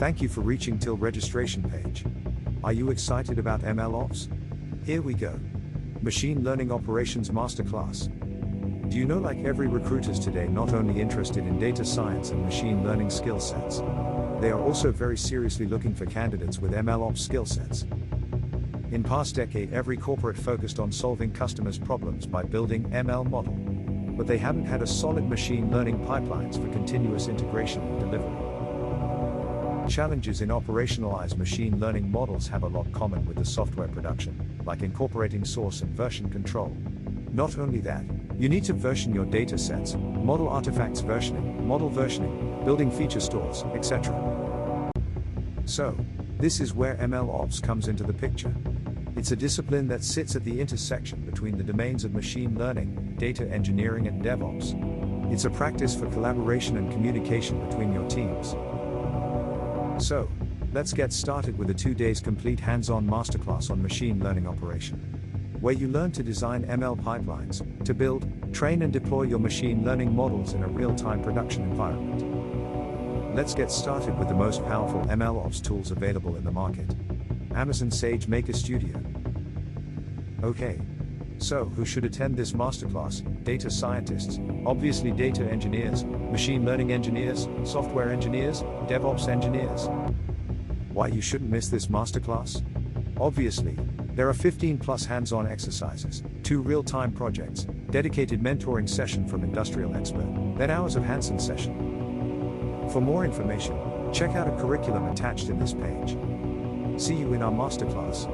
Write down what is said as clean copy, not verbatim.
Thank you for reaching till registration page. Are you excited about MLOps? Here we go. Machine Learning Operations Masterclass. Do you know, like every recruiters today, not only interested in data science and machine learning skill sets, they are also very seriously looking for candidates with MLOps skill sets. In past decade, every corporate focused on solving customers' problems by building ML model, but they haven't had a solid machine learning pipelines for continuous integration and delivery. Challenges in operationalized machine learning models have a lot common with the software production, like incorporating source and version control. Not only that, you need to version your data sets, model artifacts versioning, building feature stores, etc. So, this is where MLOps comes into the picture. It's a discipline that sits at the intersection between the domains of machine learning, data engineering, and DevOps. It's a practice for collaboration and communication between your teams. So, let's get started with a 2 days complete hands-on masterclass on machine learning operation, where you learn to design ML pipelines, to build, train and deploy your machine learning models in a real-time production environment. Let's get started with the most powerful MLOps tools available in the market. Amazon SageMaker Studio. Okay. So, who should attend this masterclass? Data scientists, obviously data engineers, machine learning engineers, software engineers, DevOps engineers. Why you shouldn't miss this masterclass? Obviously, there are 15 plus hands-on exercises, 2 real-time projects, dedicated mentoring session from industrial expert, then hours of Hansen session. For more information, check out a curriculum attached in this page. See you in our masterclass.